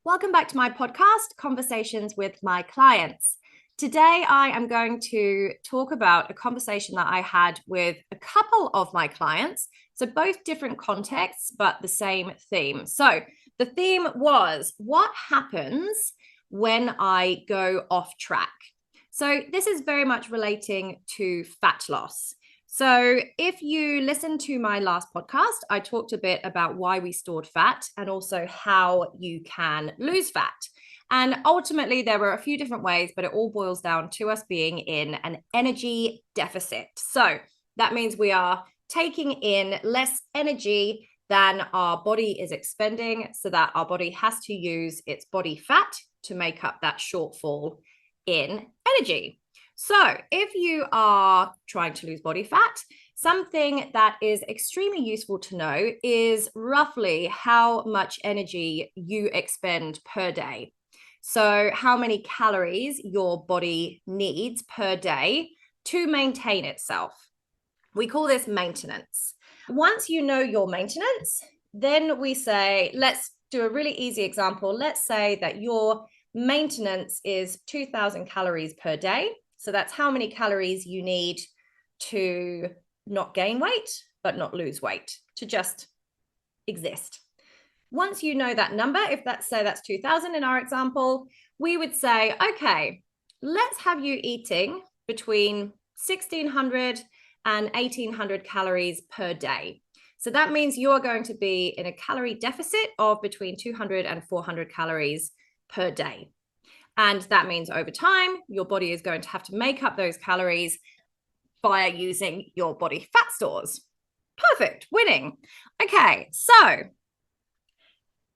Welcome back to my podcast, Conversations with My Clients. Today, I am going to talk about a conversation that I had with a couple of my clients. So, both different contexts, but the same theme. So, the theme was what happens when I go off track? So, this is very much relating to fat loss. So, if you listen to my last podcast, I talked a bit about why we stored fat and also how you can lose fat. And ultimately, there were a few different ways, but it all boils down to us being in an energy deficit. So, that means we are taking in less energy than our body is expending, so that our body has to use its body fat to make up that shortfall in energy. So if you are trying to lose body fat, something that is extremely useful to know is roughly how much energy you expend per day. So how many calories your body needs per day to maintain itself. We call this maintenance. Once you know your maintenance, then we say, let's do a really easy example. Let's say that your maintenance is 2,000 calories per day. So that's how many calories you need to not gain weight, but not lose weight, to just exist. Once you know that number, if that's 2,000 in our example, we would say, okay, let's have you eating between 1,600 and 1,800 calories per day. So that means you're going to be in a calorie deficit of between 200 and 400 calories per day. And that means over time, your body is going to have to make up those calories via using your body fat stores. Perfect, winning. Okay, so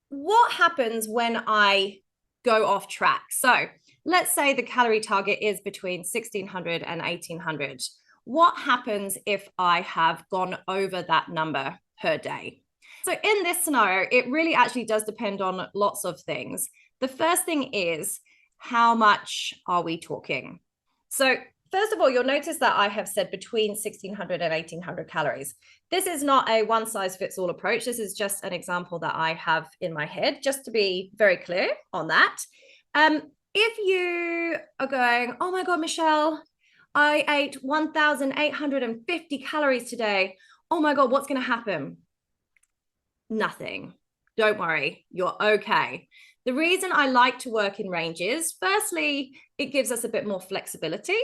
what happens when I go off track? So let's say the calorie target is between 1,600 and 1,800. What happens if I have gone over that number per day? So in this scenario, it really actually does depend on lots of things. The first thing is, how much are we talking? So first of all, you'll notice that I have said between 1,600 and 1,800 calories. This is not a one size fits all approach. This is just an example that I have in my head, just to be very clear on that. If you are going, oh my God, Michelle, I ate 1,850 calories today. Oh my God, what's going to happen? Nothing. Don't worry, you're okay. The reason I like to work in ranges, firstly, it gives us a bit more flexibility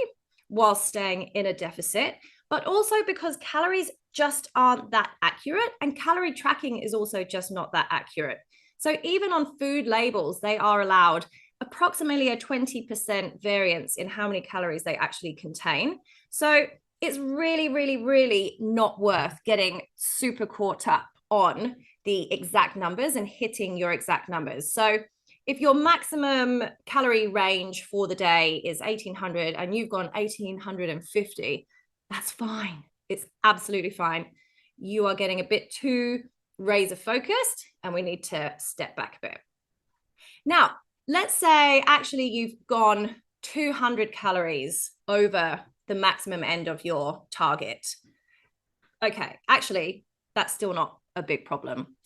while staying in a deficit, but also because calories just aren't that accurate, and calorie tracking is also just not that accurate. So even on food labels, they are allowed approximately a 20% variance in how many calories they actually contain. So it's really, really, really not worth getting super caught up on the exact numbers and hitting your exact numbers. So if your maximum calorie range for the day is 1,800 and you've gone 1,850, that's fine. It's absolutely fine. You are getting a bit too razor focused and we need to step back a bit. Now, let's say actually you've gone 200 calories over the maximum end of your target. Okay, actually, that's still not a big problem.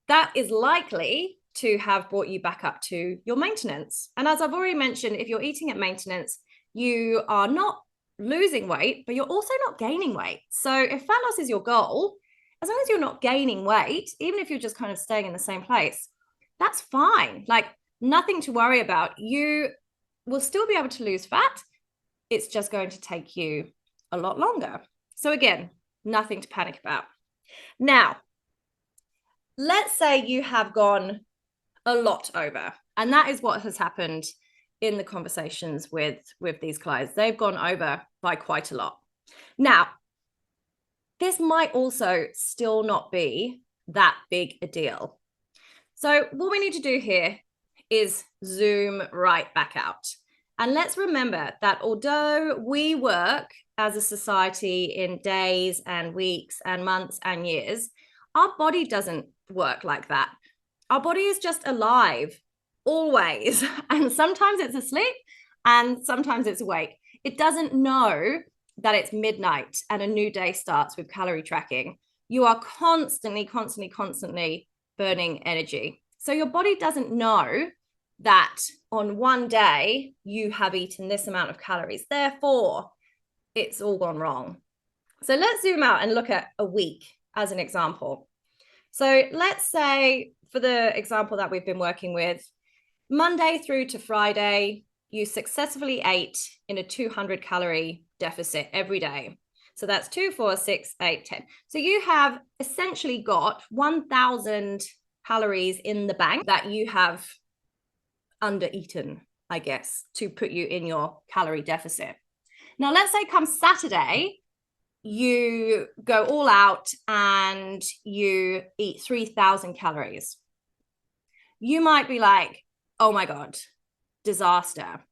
That is likely to have brought you back up to your maintenance. And as I've already mentioned, if you're eating at maintenance, you are not losing weight, but you're also not gaining weight. So if fat loss is your goal, as long as you're not gaining weight, even if you're just kind of staying in the same place, that's fine. Like nothing to worry about. You will still be able to lose fat. It's just going to take you a lot longer. So again, nothing to panic about. Now, let's say you have gone a lot over, and that is what has happened in the conversations with these clients. They've gone over by quite a lot. Now, this might also still not be that big a deal. So what we need to do here is zoom right back out. And let's remember that although we work as a society in days and weeks and months and years, our body doesn't work like that. Our body is just alive always. And sometimes it's asleep and sometimes it's awake. It doesn't know that it's midnight and a new day starts with calorie tracking. You are constantly burning energy. So your body doesn't know that on one day you have eaten this amount of calories. Therefore, it's all gone wrong. So let's zoom out and look at a week as an example. So let's say, for the example that we've been working with, Monday through to Friday, you successfully ate in a 200 calorie deficit every day. So that's 2, 4, 6, 8, 10. So you have essentially got 1,000 calories in the bank that you have under-eaten, I guess, to put you in your calorie deficit. Now, let's say come Saturday, you go all out and you eat 3,000 calories. You might be like, oh my God, disaster.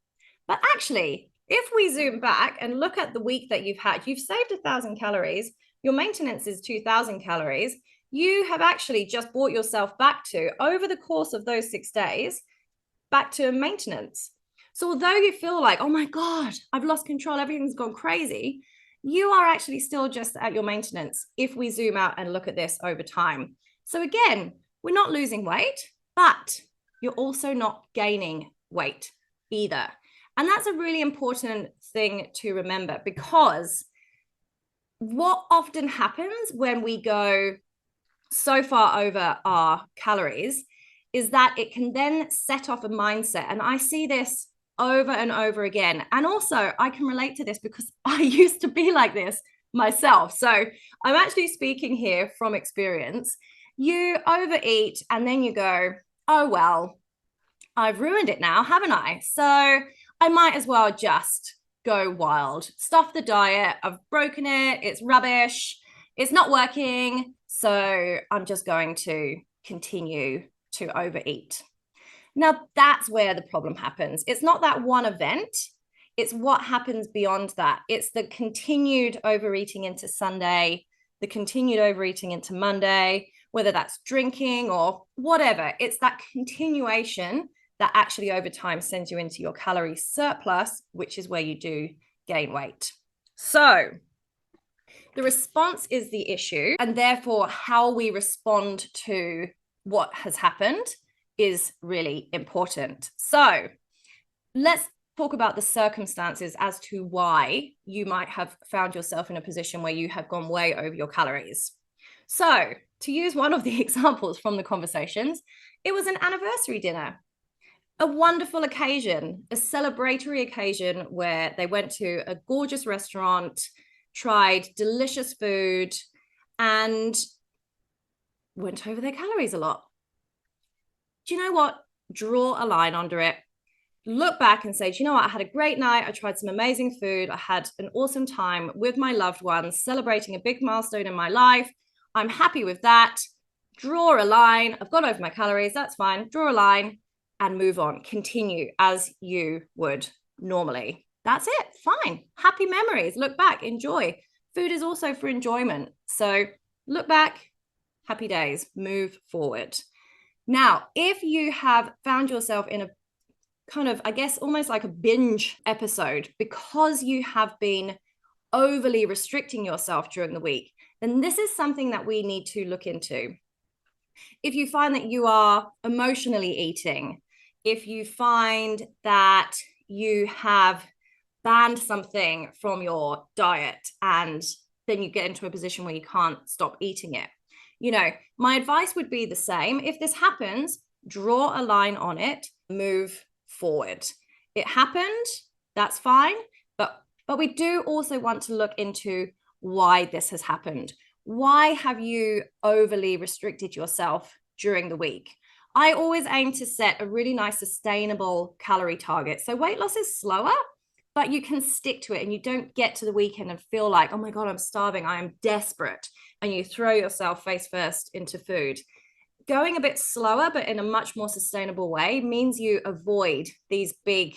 But actually, if we zoom back and look at the week that you've saved 1,000 calories, your maintenance is 2,000 calories. You have actually just brought yourself back to, over the course of those 6 days, back to maintenance. So although you feel like, oh my God, I've lost control, everything's gone crazy, you are actually still just at your maintenance if we zoom out and look at this over time. So again, we're not losing weight, but you're also not gaining weight either. And that's a really important thing to remember, because what often happens when we go so far over our calories is that it can then set off a mindset. And I see this over and over again. And also, I can relate to this because I used to be like this myself. So I'm actually speaking here from experience. You overeat and then you go, oh, well, I've ruined it now, haven't I? So I might as well just go wild, stuff the diet. I've broken it. It's rubbish. It's not working. So I'm just going to continue to overeat. Now, that's where the problem happens. It's not that one event. It's what happens beyond that. It's the continued overeating into Sunday, the continued overeating into Monday, whether that's drinking or whatever. It's that continuation that actually over time sends you into your calorie surplus, which is where you do gain weight. So the response is the issue, and therefore how we respond to what has happened is really important. So let's talk about the circumstances as to why you might have found yourself in a position where you have gone way over your calories. So to use one of the examples from the conversations, it was an anniversary dinner, a wonderful occasion, a celebratory occasion where they went to a gorgeous restaurant, tried delicious food, and went over their calories a lot. Do you know what? Draw a line under it. Look back and say, do you know what? I had a great night. I tried some amazing food. I had an awesome time with my loved ones, celebrating a big milestone in my life. I'm happy with that. Draw a line. I've gone over my calories. That's fine. Draw a line and move on. Continue as you would normally. That's it. Fine. Happy memories. Look back. Enjoy. Food is also for enjoyment. So look back. Happy days. Move forward. Now, if you have found yourself in a kind of, I guess, almost like a binge episode because you have been overly restricting yourself during the week, then this is something that we need to look into. If you find that you are emotionally eating, if you find that you have banned something from your diet and then you get into a position where you can't stop eating it, you know, my advice would be the same. If this happens, draw a line on it, move forward. It happened, that's fine, but we do also want to look into why this has happened. Why have you overly restricted yourself during the week? I always aim to set a really nice sustainable calorie target. So weight loss is slower, but you can stick to it and you don't get to the weekend and feel like, oh my God, I'm starving, I am desperate, and you throw yourself face first into food. Going a bit slower, but in a much more sustainable way, means you avoid these big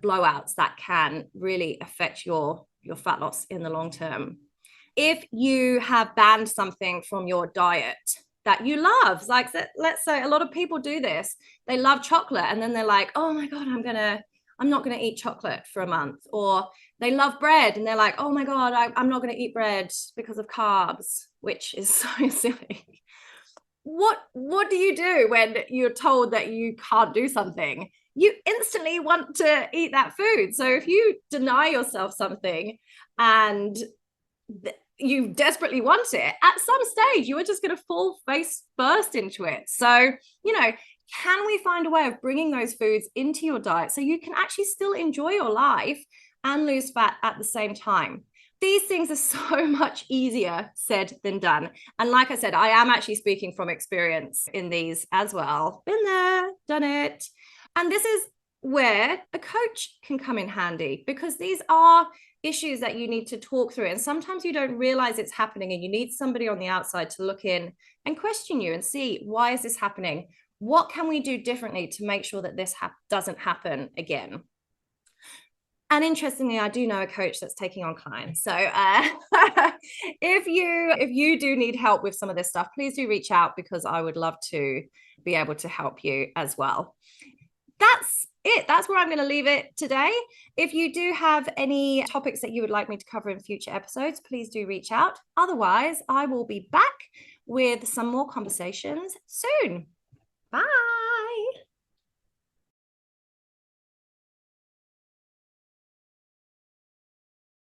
blowouts that can really affect your fat loss in the long term. If you have banned something from your diet that you love, like let's say a lot of people do this, they love chocolate and then they're like, oh my God, I'm not going to eat chocolate for a month. Or they love bread and they're like, oh my God, I'm not going to eat bread because of carbs, which is so silly. What do you do when you're told that you can't do something? you instantly want to eat that food. So if you deny yourself something and you desperately want it, at some stage you are just going to fall face first into it. So, can we find a way of bringing those foods into your diet so you can actually still enjoy your life and lose fat at the same time? These things are so much easier said than done. And like I said, I am actually speaking from experience in these as well. Been there, done it. And this is where a coach can come in handy, because these are issues that you need to talk through. And sometimes you don't realize it's happening, and you need somebody on the outside to look in and question you and see, why is this happening? What can we do differently to make sure that this doesn't happen again? And interestingly, I do know a coach that's taking on clients. So if you do need help with some of this stuff, please do reach out, because I would love to be able to help you as well. That's it. That's where I'm going to leave it today. If you do have any topics that you would like me to cover in future episodes, please do reach out. Otherwise, I will be back with some more conversations soon. Bye.